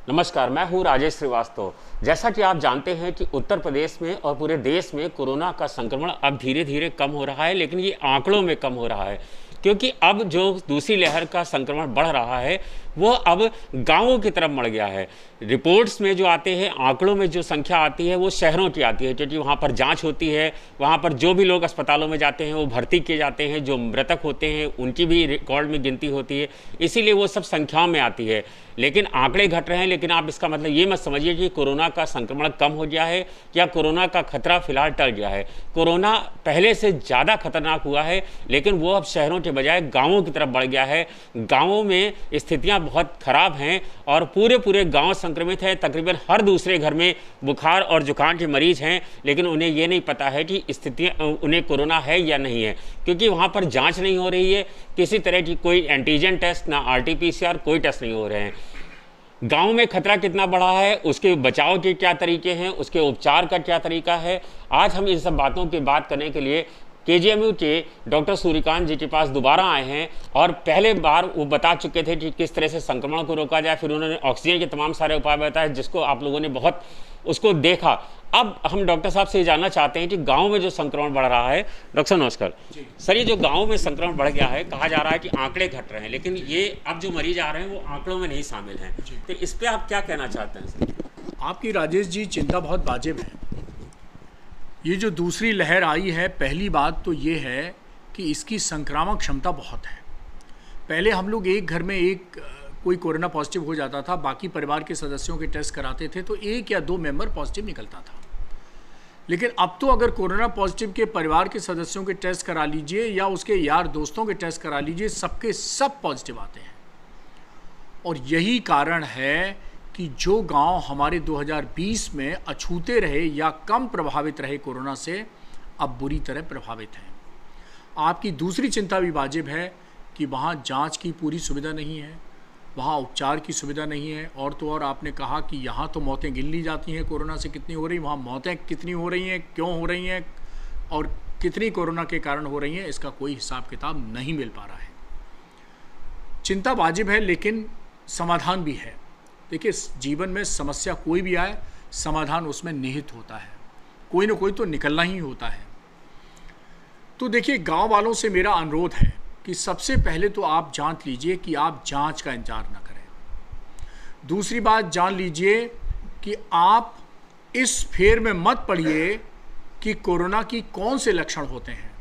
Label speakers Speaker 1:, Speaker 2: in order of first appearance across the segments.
Speaker 1: नमस्कार, मैं हूं राजेश श्रीवास्तव। जैसा कि आप जानते हैं कि उत्तर प्रदेश में और पूरे देश में कोरोना का संक्रमण अब धीरे धीरे कम हो रहा है, लेकिन ये आंकड़ों में कम हो रहा है क्योंकि अब जो दूसरी लहर का संक्रमण बढ़ रहा है वो अब गांवों की तरफ बढ़ गया है। रिपोर्ट्स में जो आते हैं, आंकड़ों में जो संख्या आती है वो शहरों की आती है, क्योंकि वहाँ पर जांच होती है, वहाँ पर जो भी लोग अस्पतालों में जाते हैं वो भर्ती किए जाते हैं, जो मृतक होते हैं उनकी भी रिकॉर्ड में गिनती होती है, इसीलिए वो सब संख्याओं में आती है। लेकिन आंकड़े घट रहे हैं, लेकिन आप इसका मतलब ये मत समझिए कि कोरोना का संक्रमण कम हो गया है या कोरोना का खतरा फिलहाल टल गया है। कोरोना पहले से ज़्यादा खतरनाक हुआ है, लेकिन वो अब शहरों के बजाय गांवों की तरफ बढ़ गया है। गांवों में स्थितियां बहुत खराब हैं और पूरे गांव संक्रमित हैं। तकरीबन हर दूसरे घर में बुखार और जुकाम के मरीज हैं, लेकिन उन्हें ये नहीं पता है कि स्थितियाँ उन्हें कोरोना है या नहीं है, क्योंकि वहाँ पर जाँच नहीं हो रही है। किसी तरह की कोई एंटीजन टेस्ट, ना RT-PCR, कोई टेस्ट नहीं हो रहे हैं। गांव में खतरा कितना बढ़ा है, उसके बचाव के क्या तरीके हैं, उसके उपचार का क्या तरीका है, आज हम इन सब बातों की बात करने के लिए KGMU के डॉक्टर सूर्यकांत जी के पास दोबारा आए हैं। और पहले बार वो बता चुके थे कि किस तरह से संक्रमण को रोका जाए, फिर उन्होंने ऑक्सीजन के तमाम सारे उपाय बताए जिसको आप लोगों ने बहुत उसको देखा। अब हम डॉक्टर साहब से जानना चाहते हैं कि गांव में जो संक्रमण बढ़ रहा है। डॉक्टर साहब नमस्कार। सर, ये जो गांव में संक्रमण बढ़ गया है, कहा जा रहा है कि आंकड़े घट रहे हैं, लेकिन ये अब जो मरीज आ रहे हैं वो आंकड़ों में नहीं शामिल हैं, तो इस पर आप क्या कहना चाहते हैं सर?
Speaker 2: आपकी राजेश जी चिंता बहुत वाजिब है। ये जो दूसरी लहर आई है, पहली बात तो ये है कि इसकी संक्रामक क्षमता बहुत है। पहले हम लोग एक घर में कोई कोरोना पॉजिटिव हो जाता था, बाकी परिवार के सदस्यों के टेस्ट कराते थे तो 1 या 2 मेंबर पॉजिटिव निकलता था। लेकिन अब तो अगर कोरोना पॉजिटिव के परिवार के सदस्यों के टेस्ट करा लीजिए या उसके यार दोस्तों के टेस्ट करा लीजिए, सबके सब पॉजिटिव आते हैं। और यही कारण है कि जो गांव हमारे 2020 में अछूते रहे या कम प्रभावित रहे कोरोना से, अब बुरी तरह प्रभावित हैं। आपकी दूसरी चिंता भी वाजिब है कि वहाँ जांच की पूरी सुविधा नहीं है, वहाँ उपचार की सुविधा नहीं है। और तो और आपने कहा कि यहाँ तो मौतें गिन ली जाती हैं कोरोना से कितनी हो रही, वहाँ मौतें कितनी हो रही हैं, क्यों हो रही हैं और कितनी कोरोना के कारण हो रही हैं, इसका कोई हिसाब किताब नहीं मिल पा रहा है। चिंता वाजिब है, लेकिन समाधान भी है। देखिए, जीवन में समस्या कोई भी आए, समाधान उसमें निहित होता है, कोई ना कोई तो निकलना ही होता है। तो देखिए, गांव वालों से मेरा अनुरोध है कि सबसे पहले तो आप जांच लीजिए कि आप जांच का इंतजार ना करें। दूसरी बात, जान लीजिए कि आप इस फेर में मत पड़िए कि कोरोना की कौन से लक्षण होते हैं।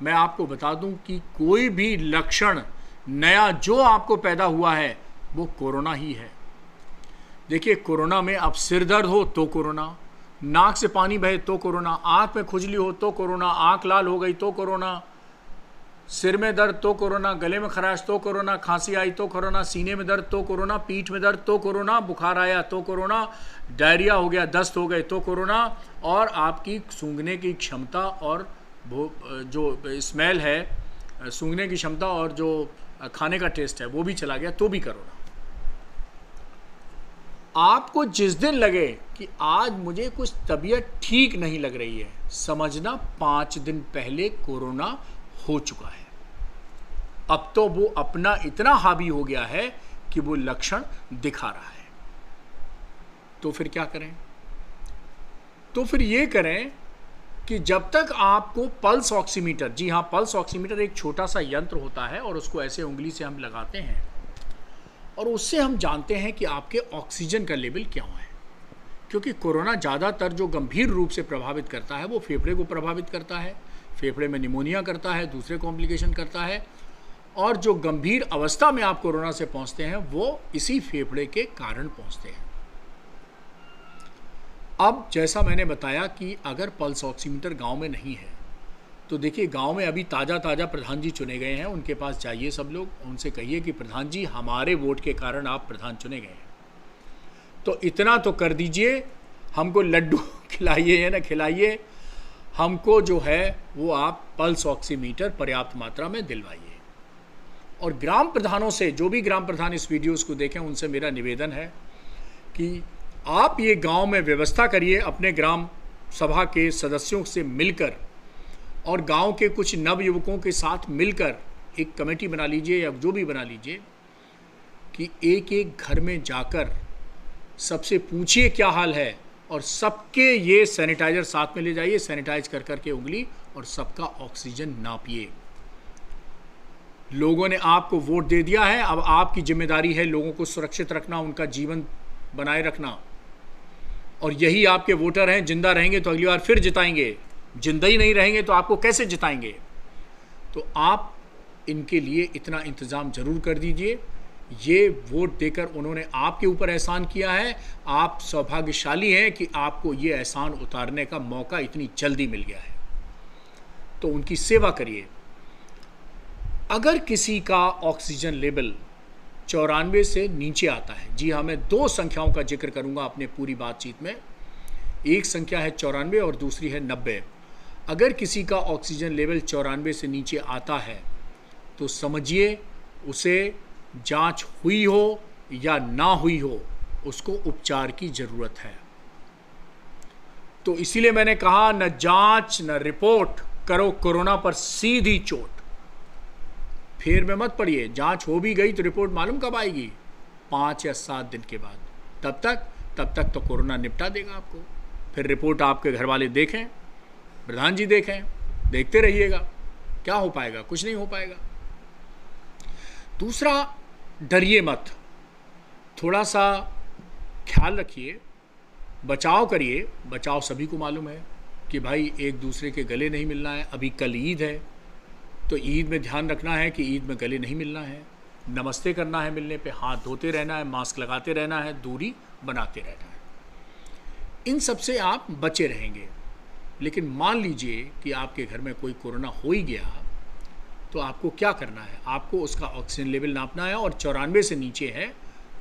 Speaker 2: मैं आपको बता दूं कि कोई भी लक्षण नया जो आपको पैदा हुआ है वो कोरोना ही है। देखिए, कोरोना में अब सिर दर्द हो तो कोरोना, नाक से पानी बहे तो कोरोना, आँख में खुजली हो तो कोरोना, आँख लाल हो गई तो कोरोना, सिर में दर्द तो कोरोना, गले में खराश तो कोरोना, खांसी आई तो कोरोना, सीने में दर्द तो कोरोना, पीठ में दर्द तो कोरोना, बुखार आया तो कोरोना, डायरिया हो गया, दस्त हो गए तो कोरोना, और आपकी सूंघने की क्षमता और जो स्मेल है, सूंघने की क्षमता और जो खाने का टेस्ट है वो भी चला गया तो भी कोरोना। आपको जिस दिन लगे कि आज मुझे कुछ तबीयत ठीक नहीं लग रही है, समझना 5 दिन पहले कोरोना हो चुका है। अब तो वो अपना इतना हावी हो गया है कि वो लक्षण दिखा रहा है। तो फिर क्या करें? तो फिर ये करें कि जब तक आपको पल्स ऑक्सीमीटर, जी हाँ, पल्स ऑक्सीमीटर एक छोटा सा यंत्र होता है और उसको ऐसे उंगली से हम लगाते हैं और उससे हम जानते हैं कि आपके ऑक्सीजन का लेवल क्या है। क्योंकि कोरोना ज़्यादातर जो गंभीर रूप से प्रभावित करता है वो फेफड़े को प्रभावित करता है, फेफड़े में निमोनिया करता है, दूसरे कॉम्प्लिकेशन करता है, और जो गंभीर अवस्था में आप कोरोना से पहुंचते हैं वो इसी फेफड़े के कारण पहुंचते हैं। अब जैसा मैंने बताया कि अगर पल्स ऑक्सीमीटर गांव में नहीं है तो देखिए, गांव में अभी ताज़ा प्रधान जी चुने गए हैं, उनके पास जाइए सब लोग, उनसे कहिए कि प्रधान जी, हमारे वोट के कारण आप प्रधान चुने गए हैं, तो इतना तो कर दीजिए, हमको लड्डू खिलाइए या ना खिलाइए, हमको जो है वो आप पल्स ऑक्सीमीटर पर्याप्त मात्रा में दिलवाइए। और ग्राम प्रधानों से, जो भी ग्राम प्रधान इस वीडियोस को देखें, उनसे मेरा निवेदन है कि आप ये गांव में व्यवस्था करिए, अपने ग्राम सभा के सदस्यों से मिलकर और गांव के कुछ नवयुवकों के साथ मिलकर एक कमेटी बना लीजिए या जो भी बना लीजिए कि एक एक घर में जाकर सबसे पूछिए क्या हाल है, और सबके ये सैनिटाइजर साथ में ले जाइए, सैनिटाइज कर करके उंगली, और सबका ऑक्सीजन नापिए। लोगों ने आपको वोट दे दिया है, अब आपकी जिम्मेदारी है लोगों को सुरक्षित रखना, उनका जीवन बनाए रखना, और यही आपके वोटर हैं। जिंदा रहेंगे तो अगली बार फिर जिताएंगे, जिंदा ही नहीं रहेंगे तो आपको कैसे जिताएंगे? तो आप इनके लिए इतना इंतज़ाम ज़रूर कर दीजिए। ये वोट देकर उन्होंने आपके ऊपर एहसान किया है, आप सौभाग्यशाली हैं कि आपको ये एहसान उतारने का मौका इतनी जल्दी मिल गया है, तो उनकी सेवा करिए। अगर किसी का ऑक्सीजन लेवल 94 से नीचे आता है, जी हाँ, मैं 2 संख्याओं का जिक्र करूंगा अपने पूरी बातचीत में, एक संख्या है 94 और दूसरी है 90। अगर किसी का ऑक्सीजन लेवल 94 से नीचे आता है तो समझिए उसे जांच हुई हो या ना हुई हो, उसको उपचार की ज़रूरत है। तो इसीलिए मैंने कहा, न जांच न रिपोर्ट, करो कोरोना पर सीधी चोट। फेर में मत पड़िए, जांच हो भी गई तो रिपोर्ट मालूम कब आएगी? 5 या 7 दिन के बाद। तब तक तो कोरोना निपटा देगा आपको। फिर रिपोर्ट आपके घर वाले देखें, प्रधान जी देखें, देखते रहिएगा, क्या हो पाएगा? कुछ नहीं हो पाएगा। दूसरा, डरिए मत, थोड़ा सा ख्याल रखिए, बचाव करिए। बचाव सभी को मालूम है कि भाई एक दूसरे के गले नहीं मिलना है। अभी कल ईद है, तो ईद में ध्यान रखना है कि ईद में गले नहीं मिलना है, नमस्ते करना है मिलने पे, हाथ धोते रहना है, मास्क लगाते रहना है, दूरी बनाते रहना है। इन सब से आप बचे रहेंगे। लेकिन मान लीजिए कि आपके घर में कोई कोरोना हो ही गया, तो आपको क्या करना है? आपको उसका ऑक्सीजन लेवल नापना है, और 94 से नीचे है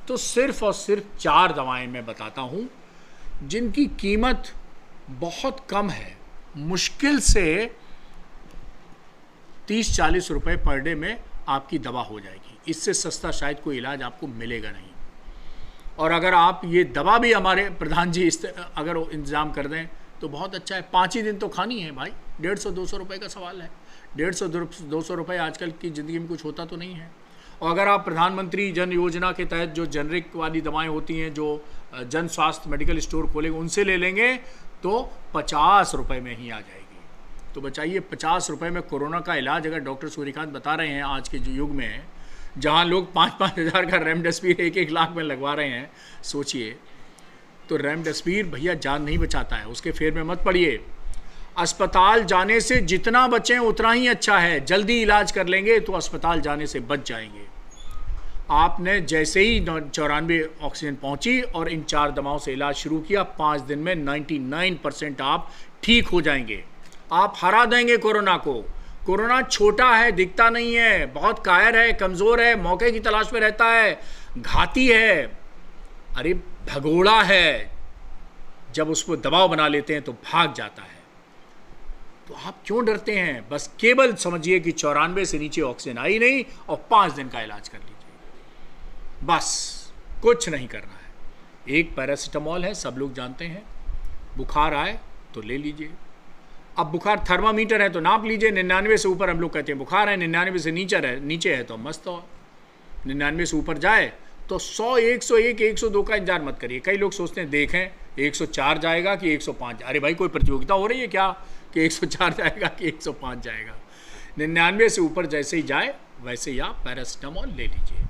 Speaker 2: तो सिर्फ और सिर्फ 4 दवाएं मैं बताता हूँ, जिनकी कीमत बहुत कम है, मुश्किल से 30-40 रुपये पर डे में आपकी दवा हो जाएगी। इससे सस्ता शायद कोई इलाज आपको मिलेगा नहीं। और अगर आप ये दवा भी हमारे प्रधान जी अगर इंतज़ाम कर दें तो बहुत अच्छा है। 5 ही दिन तो खानी है भाई, 150-200 रुपये का सवाल है। 150-200 रुपये आजकल की ज़िंदगी में कुछ होता तो नहीं है। और अगर आप प्रधानमंत्री जन योजना के तहत जो जेनरिक वाली दवाएं होती हैं, जो जन स्वास्थ्य मेडिकल स्टोर खोलेंगे, उनसे ले लेंगे तो 50 रुपये में ही आ जाएगी। तो बचाइए 50 रुपये में कोरोना का इलाज। अगर डॉक्टर सूर्यकांत बता रहे हैं आज के युग में, जहां लोग 5-5 हज़ार का रेमडेसिविर 1-1 लाख में लगवा रहे हैं, सोचिए। तो रेमडेसिविर भैया जान नहीं बचाता है, उसके फेर में मत पड़िए। अस्पताल जाने से जितना बचें उतना ही अच्छा है। जल्दी इलाज कर लेंगे तो अस्पताल जाने से बच जाएंगे। आपने जैसे ही 94 ऑक्सीजन पहुंची और इन 4 दवाओं से इलाज शुरू किया, 5 दिन में 99% आप ठीक हो जाएंगे। आप हरा देंगे कोरोना को। कोरोना छोटा है, दिखता नहीं है, बहुत कायर है, कमज़ोर है, मौके की तलाश में रहता है, घाती है, अरे भगोड़ा है। जब उसको दबाव बना लेते हैं तो भाग जाता है। तो आप क्यों डरते हैं? बस केवल समझिए कि 94 से नीचे ऑक्सीजन आई नहीं और 5 दिन का इलाज कर लीजिए, बस कुछ नहीं करना है। एक पैरासीटामॉल है, सब लोग जानते हैं। बुखार आए तो ले लीजिए। अब बुखार थर्मामीटर है तो नाप लीजिए, 99 से ऊपर हम लोग कहते हैं बुखार है, 99 से नीचे है तो मस्त हो। 99 से ऊपर जाए तो 100, 101, 102 का इंतजार मत करिए। कई लोग सोचते हैं देखें 104 जाएगा कि 105। अरे भाई, कोई प्रतियोगिता हो रही है क्या कि 104 जाएगा कि 105 जाएगा? 99 से ऊपर जैसे ही जाए वैसे ही आप पैरासीटामॉल ले लीजिए।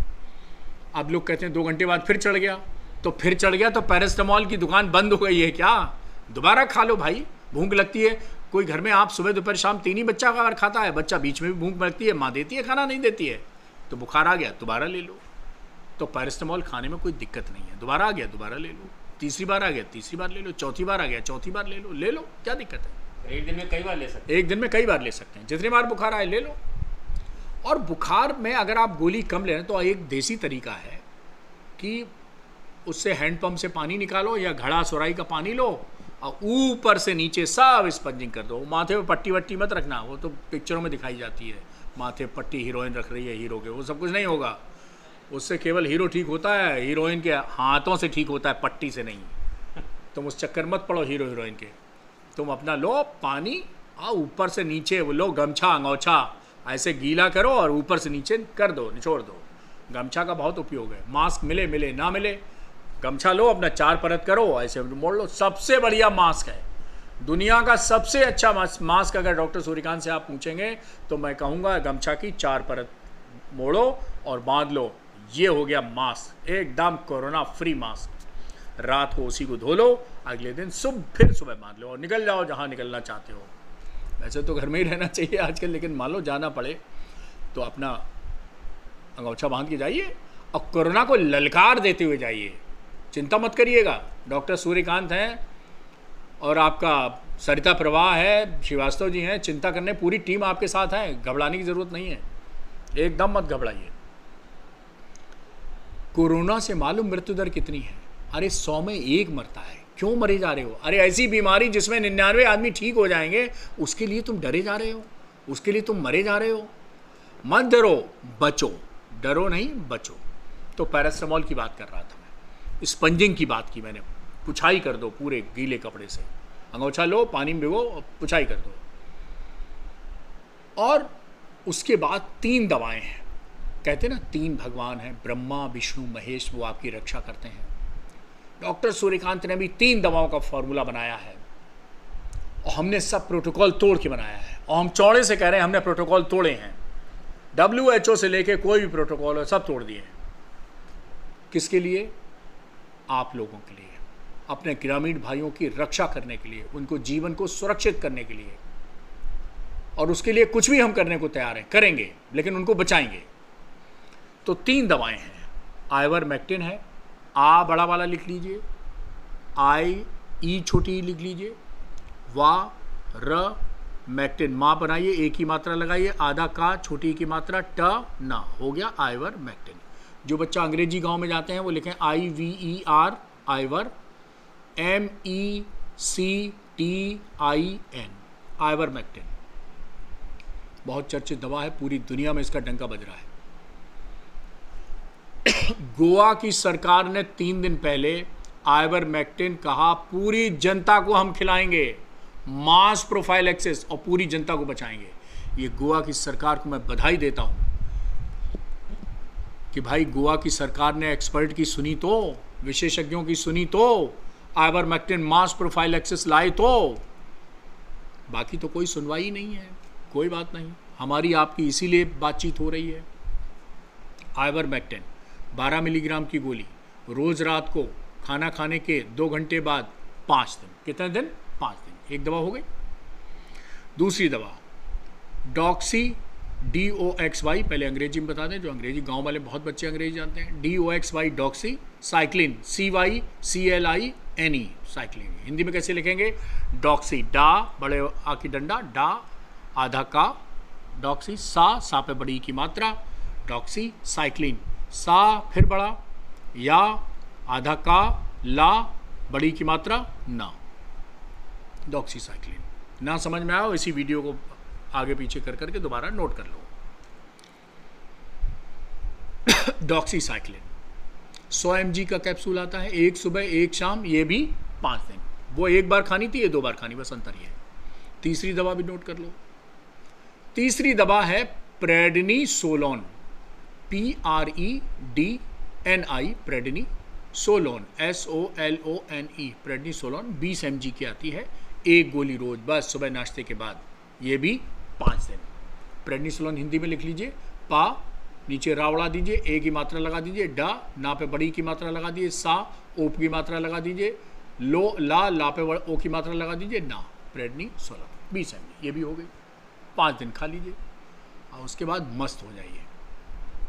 Speaker 2: अब लोग कहते हैं 2 घंटे बाद फिर चढ़ गया, तो फिर चढ़ गया तो पैरासीटामॉल की दुकान बंद हो गई है क्या? दोबारा खा लो भाई, भूख लगती है। कोई घर में आप सुबह दोपहर शाम 3 ही बच्चा अगर खाता है, बच्चा बीच में भी भूख लगती है, माँ देती है खाना, नहीं देती है, तो बुखार आ गया दोबारा ले लो। तो पैरासीटामॉल खाने में कोई दिक्कत नहीं है। दोबारा आ गया दोबारा ले लो, तीसरी बार आ गया तीसरी बार ले लो, चौथी बार आ गया चौथी बार ले लो, क्या दिक्कत है?
Speaker 1: एक दिन में कई बार ले सकते हैं।
Speaker 2: एक दिन में कई बार ले सकते हैं, जितनी बार बुखार आए ले लो। और बुखार में अगर आप गोली कम ले रहे हैं तो एक देसी तरीका है कि उससे हैंडपम्प से पानी निकालो या घड़ा सुराई का पानी लो और ऊपर से नीचे सब स्पंजिंग कर दो। माथे पे पट्टी वट्टी मत रखना, वो तो पिक्चरों में दिखाई जाती है, माथे पट्टी हीरोइन रख रही है हीरो के, वो सब कुछ नहीं होगा। उससे केवल हीरो ठीक होता है, हीरोइन के हाथों से ठीक होता है, पट्टी से नहीं। तुम उस चक्कर मत पड़ो हीरो हीरोइन के। तुम अपना लो पानी और ऊपर से नीचे वो लो, गमछा अंगोछा ऐसे गीला करो और ऊपर से नीचे कर दो, निचोड़ दो। गमछा का बहुत उपयोग है। मास्क मिले मिले ना मिले, गमछा लो, अपना 4 परत करो, ऐसे मोड़ लो। सबसे बढ़िया मास्क है, दुनिया का सबसे अच्छा मास्क अगर डॉक्टर सूर्यकांत से आप पूछेंगे तो मैं कहूँगा गमछा की 4 परत मोड़ो और बांध लो, ये हो गया मास्क, एकदम कोरोना फ्री मास्क। रात को उसी को धो लो, अगले दिन फिर सुबह बांध लो और निकल जाओ जहाँ निकलना चाहते हो। वैसे तो घर में ही रहना चाहिए आजकल, लेकिन मान लो जाना पड़े तो अपना अंगोछा बांध के जाइए और कोरोना को ललकार देते हुए जाइए। चिंता मत करिएगा, डॉक्टर सूर्यकांत हैं और आपका सरिता प्रवाह है, श्रीवास्तव जी हैं, चिंता करने पूरी टीम आपके साथ है, घबराने की ज़रूरत नहीं है, एकदम मत घबराइए। कोरोना से मालूम मृत्यु दर कितनी है? अरे 100 में 1 मरता है, क्यों मरे जा रहे हो? अरे ऐसी बीमारी जिसमें 99 आदमी ठीक हो जाएंगे, उसके लिए तुम डरे जा रहे हो, उसके लिए तुम मरे जा रहे हो। मत डरो, बचो, डरो नहीं बचो। तो पैरासिटामोल की बात कर रहा था मैं, स्पंजिंग की बात की मैंने, पुछाई कर दो पूरे गीले कपड़े से, अंगोछा लो, पानी में भिगो और पुछाई कर दो। और उसके बाद 3 दवाएं हैं, कहते हैं ना 3 भगवान हैं, ब्रह्मा विष्णु महेश, वो आपकी रक्षा करते हैं। डॉक्टर सूर्यकांत ने भी 3 दवाओं का फॉर्मूला बनाया है और हमने सब प्रोटोकॉल तोड़ के बनाया है, और हम चौड़े से कह रहे हैं हमने प्रोटोकॉल तोड़े हैं। WHO से लेके कोई भी प्रोटोकॉल है सब तोड़ दिए हैं। किसके लिए? आप लोगों के लिए, अपने ग्रामीण भाइयों की रक्षा करने के लिए, उनको जीवन को सुरक्षित करने के लिए, और उसके लिए कुछ भी हम करने को तैयार हैं, करेंगे, लेकिन उनको बचाएंगे। तो 3 दवाएं हैं, आइवरमेक्टिन है, आ बड़ा वाला लिख लीजिए, ई छोटी लिख लीजिए, मैक्टिन, माँ बनाइए, एक ही मात्रा लगाइए, आधा का छोटी की मात्रा, ट ना, हो गया आइवरमेक्टिन। जो बच्चा अंग्रेजी गांव में जाते हैं वो लिखें IVER, आइवर, MECTIN, आइवरमेक्टिन। बहुत चर्चित दवा है, पूरी दुनिया में इसका डंका बज रहा है। गोवा की सरकार ने 3 दिन पहले आइवरमेक्टिन कहा पूरी जनता को हम खिलाएंगे, मास प्रोफाइलैक्सिस, और पूरी जनता को बचाएंगे। ये गोवा की सरकार को मैं बधाई देता हूं कि भाई गोवा की सरकार ने एक्सपर्ट की सुनी तो, विशेषज्ञों की सुनी तो, आइवरमेक्टिन मास प्रोफाइलैक्सिस लाए तो। बाकी तो कोई सुनवाई ही नहीं है, कोई बात नहीं, हमारी आपकी इसीलिए बातचीत हो रही है। आइवरमेक्टिन 12 मिलीग्राम की गोली, रोज रात को खाना खाने के 2 घंटे बाद 5 दिन। कितने दिन? 5 दिन। एक दवा हो गई। दूसरी दवा डॉक्सी, DOXY, पहले अंग्रेजी में बता दें, जो अंग्रेजी गांव वाले बहुत बच्चे अंग्रेजी जानते हैं, DOXY Doxy cyclin, CYCLINE cyclin. Hindi में कैसे लिखेंगे? डॉक्सी, डा बड़े आ की डंडा, डा आधा का, डॉक्सी, सा पे बड़ी की मात्रा, डॉक्सी साइक्लिन, सा फिर बड़ा, या आधा का, ला बड़ी की मात्रा, ना, डॉक्सीसाइक्लिन। ना समझ में आओ, इसी वीडियो को आगे पीछे कर करके दोबारा नोट कर लो। डॉक्सीसाइक्लिन 100 mg का कैप्सूल आता है, एक सुबह एक शाम, ये भी 5 दिन। वो एक बार खानी थी, ये 2 बार खानी, बस अंतर ये है। तीसरी दवा भी नोट कर लो। तीसरी दवा है prednisolone, PREDNI, prednisolone, SOLONE, prednisolone 20 mg की आती है, एक गोली रोज, बस सुबह नाश्ते के बाद, ये भी 5 दिन। प्रेडनिसोलोन हिंदी में लिख लीजिए, पा नीचे रावड़ा दीजिए, ए की मात्रा लगा दीजिए, डा ना पे बड़ी की मात्रा लगा दीजिए, सा ओप की मात्रा लगा दीजिए, लो ला पे ओ की मात्रा लगा दीजिए, ना, प्रेडनिसोलोन 20 mg, ये भी हो गई। 5 दिन खा लीजिए और उसके बाद मस्त हो जाइए।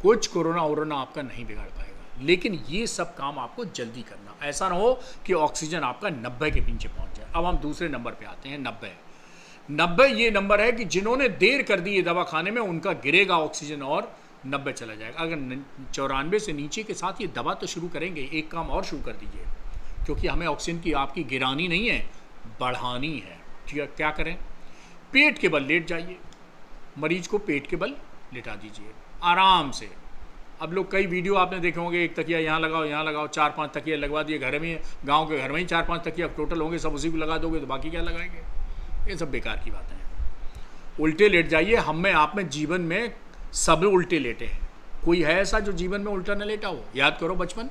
Speaker 2: कुछ कोरोना वोरोना आपका नहीं बिगाड़ पाएगा, लेकिन ये सब काम आपको जल्दी करना, ऐसा ना हो कि ऑक्सीजन आपका 90 के पीछे पहुंच जाए। अब हम दूसरे नंबर पे आते हैं, 90 ये नंबर है कि जिन्होंने देर कर दी ये दवा खाने में, उनका गिरेगा ऑक्सीजन और 90 चला जाएगा। अगर 94 से नीचे के साथ ये दवा तो शुरू करेंगे, एक काम और शुरू कर दीजिए, क्योंकि हमें ऑक्सीजन की आपकी गिरानी नहीं है, बढ़ानी है। क्या करें? पेट के बल लेट जाइए, मरीज को पेट के बल लेटा दीजिए आराम से। अब लोग कई वीडियो आपने देखे होंगे, एक तकिया यहाँ लगाओ, 4-5 तकिया लगवा दिए, घर में, गांव के घर में ही 4-5 तकिया टोटल होंगे, सब उसी को लगा दोगे तो बाकी क्या लगाएंगे? ये सब बेकार की बातें हैं। उल्टे लेट जाइए। हम में आप में जीवन में सब उल्टे लेटे हैं, कोई है ऐसा जो जीवन में उल्टा न लेटा हो? याद करो बचपन,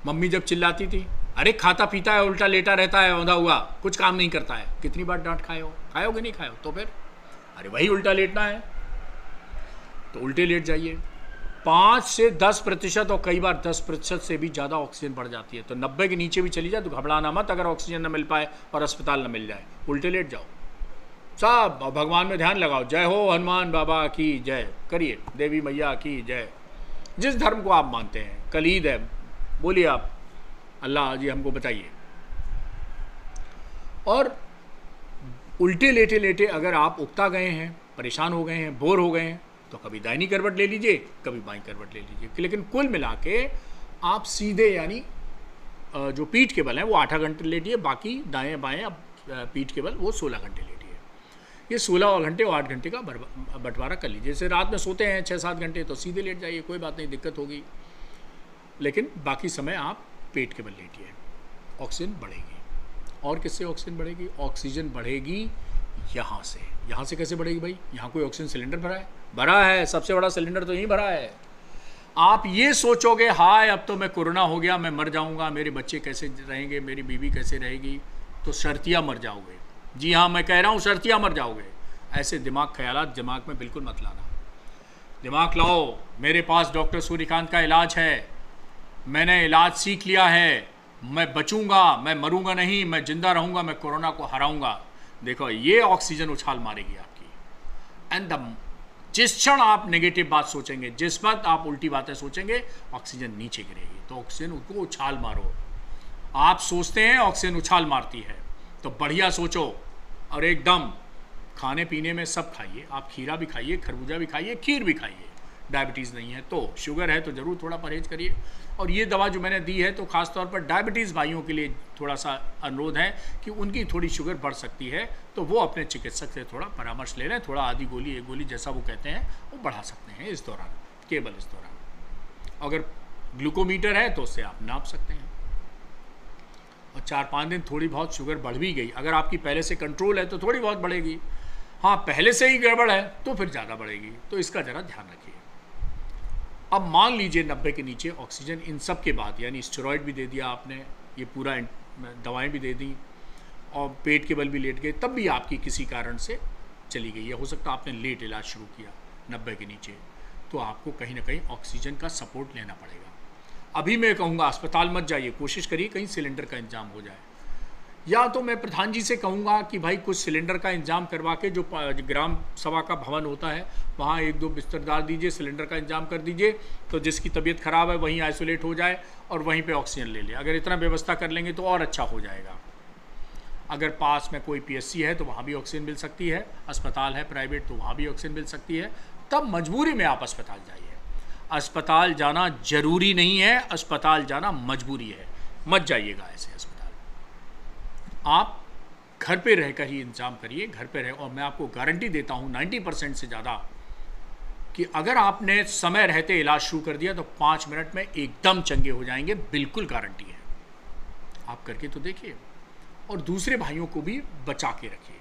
Speaker 2: मम्मी जब चिल्लाती थी, अरे खाता पीता है, उल्टा लेटा रहता है औंधा हुआ, कुछ काम नहीं करता है, कितनी बार डांट खाए हो कि नहीं खाए हो? तो फिर अरे वही उल्टा लेटना है तो उल्टे लेट जाइए। 5 से 10% और कई बार 10% से भी ज़्यादा ऑक्सीजन बढ़ जाती है, तो 90 के नीचे भी चली जाए तो घबराना मत अगर ऑक्सीजन न मिल पाए और अस्पताल न मिल जाए, उल्टे लेट जाओ सब, भगवान में ध्यान लगाओ, जय हो हनुमान बाबा की जय करिए, देवी मैया की जय, जिस धर्म को आप मानते हैं। कल ईद है, बोलिए आप अल्लाह जी हमको बताइए। और उल्टे लेटे लेटे अगर आप उकता गए हैं, परेशान हो गए हैं, बोर हो गए हैं, तो कभी दाहिनी करवट ले लीजिए, कभी बाईं करवट ले लीजिए, लेकिन कुल मिला के आप सीधे यानी जो पीठ के बल हैं वो 8 घंटे लेटिए, बाकी दाएं बाएं अब पीठ के बल वो 16 घंटे लेटिए। ये 16 घंटे और 8 घंटे का बंटवारा कर लीजिए। जैसे रात में सोते हैं 6-7 घंटे तो सीधे लेट जाइए, कोई बात नहीं, दिक्कत होगी, लेकिन बाकी समय आप पेट के बल लेटिए, ऑक्सीजन बढ़ेगी। और किससे ऑक्सीजन बढ़ेगी? ऑक्सीजन बढ़ेगी यहाँ से। यहाँ से कैसे बढ़ेगी भाई? यहाँ कोई ऑक्सीजन सिलेंडर भरा है? भरा है, सबसे बड़ा सिलेंडर तो यहीं भरा है। आप ये सोचोगे हाय अब तो मैं कोरोना हो गया, मैं मर जाऊंगा, मेरे बच्चे कैसे रहेंगे, मेरी बीवी कैसे रहेगी, तो शर्तिया मर जाओगे। जी हाँ, मैं कह रहा हूँ शर्तिया मर जाओगे। ऐसे दिमाग ख्यालात दिमाग में बिल्कुल मत लाना। दिमाग लाओ, मेरे पास डॉक्टर सूर्यकांत का इलाज है, मैंने इलाज सीख लिया है, मैं बचूंगा, मैं मरूंगा नहीं, मैं जिंदा रहूंगा, मैं कोरोना को हराऊंगा। देखो ये ऑक्सीजन उछाल मारेगी आपकी। एंड जिस क्षण आप नेगेटिव बात सोचेंगे, जिस वक्त आप उल्टी बातें सोचेंगे, ऑक्सीजन नीचे गिरेगी। तो ऑक्सीजन को उछाल मारो। आप सोचते हैं ऑक्सीजन उछाल मारती है, तो बढ़िया सोचो और एकदम खाने पीने में सब खाइए। आप खीरा भी खाइए, खरबूजा भी खाइए, खीर भी खाइए। डायबिटीज़ नहीं है तो, शुगर है तो ज़रूर थोड़ा परहेज करिए। और ये दवा जो मैंने दी है तो ख़ास तौर पर डायबिटीज़ भाइयों के लिए थोड़ा सा अनुरोध है कि उनकी थोड़ी शुगर बढ़ सकती है, तो वो अपने चिकित्सक से थोड़ा परामर्श ले लें। थोड़ा आधी गोली, एक गोली जैसा वो कहते हैं वो बढ़ा सकते हैं इस दौरान, केवल इस दौरान। अगर ग्लूकोमीटर है तो उससे आप नाप सकते हैं। और 4-5 दिन थोड़ी बहुत शुगर बढ़ भी गई, अगर आपकी पहले से कंट्रोल है तो थोड़ी बहुत बढ़ेगी। हाँ, पहले से ही गड़बड़ है तो फिर ज़्यादा बढ़ेगी, तो इसका ज़रा ध्यान रखिए। अब मान लीजिए 90 के नीचे ऑक्सीजन, इन सब के बाद यानी स्टेरॉइड भी दे दिया आपने, ये पूरा दवाएं भी दे दी और पेट के बल भी लेट गए, तब भी आपकी किसी कारण से चली गई है, हो सकता है आपने लेट इलाज शुरू किया 90 के नीचे, तो आपको कहीं ना कहीं ऑक्सीजन का सपोर्ट लेना पड़ेगा। अभी मैं कहूँगा अस्पताल मत जाइए, कोशिश करिए कहीं सिलेंडर का इंतजाम हो जाए, या तो मैं प्रधान जी से कहूँगा कि भाई कुछ सिलेंडर का इंतजाम करवा के जो ग्राम सभा का भवन होता है वहाँ 1-2 बिस्तरदार दीजिए, सिलेंडर का इंतजाम कर दीजिए, तो जिसकी तबीयत ख़राब है वहीं आइसोलेट हो जाए और वहीं पे ऑक्सीजन ले ले। अगर इतना व्यवस्था कर लेंगे तो और अच्छा हो जाएगा। अगर पास में कोई PSC है तो वहाँ भी ऑक्सीजन मिल सकती है, अस्पताल है प्राइवेट तो वहाँ भी ऑक्सीजन मिल सकती है। तब मजबूरी में आप अस्पताल जाइए। अस्पताल जाना जरूरी नहीं है, अस्पताल जाना मजबूरी है, मत जाइएगा ऐसे अस्पताल। आप घर पे रहकर ही इंतजाम करिए, घर पे रह। और मैं आपको गारंटी देता हूँ 90% से ज़्यादा कि अगर आपने समय रहते इलाज शुरू कर दिया तो 5 मिनट में एकदम चंगे हो जाएंगे, बिल्कुल गारंटी है। आप करके तो देखिए और दूसरे भाइयों को भी बचा के रखिए।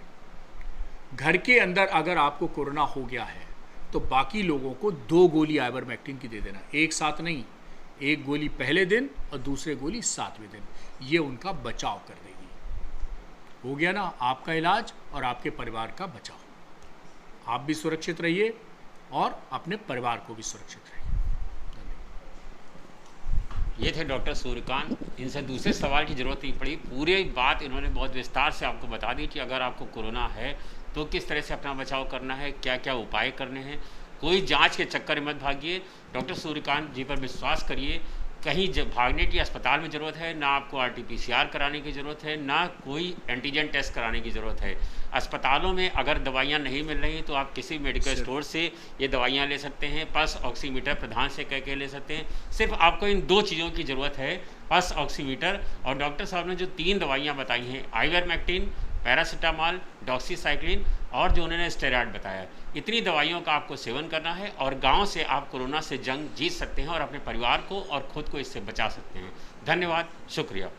Speaker 2: घर के अंदर अगर आपको कोरोना हो गया है तो बाकी लोगों को 2 गोली आइवरमेक्टिन की दे देना, एक साथ नहीं, एक गोली पहले दिन और दूसरे गोली 7वें दिन, ये उनका बचाव कर देगी। हो गया ना आपका इलाज और आपके परिवार का बचाव। आप भी सुरक्षित रहिए और अपने परिवार को भी सुरक्षित रहिए। धन्यवाद।
Speaker 1: ये थे डॉक्टर सूर्यकांत, इनसे दूसरे सवाल की ज़रूरत नहीं पड़ी। पूरी बात इन्होंने बहुत विस्तार से आपको बता दी कि अगर आपको कोरोना है तो किस तरह से अपना बचाव करना है, क्या क्या उपाय करने हैं। कोई जांच के चक्कर में मत भागिए, डॉक्टर सूर्यकांत जी पर विश्वास करिए। कहीं जब भागने की अस्पताल में ज़रूरत है ना, आपको RT-PCR कराने की ज़रूरत है, ना कोई एंटीजन टेस्ट कराने की ज़रूरत है। अस्पतालों में अगर दवाइयाँ नहीं मिल रही तो आप किसी मेडिकल स्टोर से ये दवाइयाँ ले सकते हैं। पल्स ऑक्सीमीटर प्रधान से कह के ले सकते हैं। सिर्फ आपको इन 2 चीज़ों की ज़रूरत है, पल्स ऑक्सीमीटर और डॉक्टर साहब ने जो 3 दवाइयाँ बताई हैं, आइवरमेक्टिन, पैरासीटामॉल, डॉक्सीसाइक्लिन और जो उन्होंने स्टेरॉइड बताया, इतनी दवाइयों का आपको सेवन करना है और गांव से आप कोरोना से जंग जीत सकते हैं और अपने परिवार को और खुद को इससे बचा सकते हैं। धन्यवाद, शुक्रिया।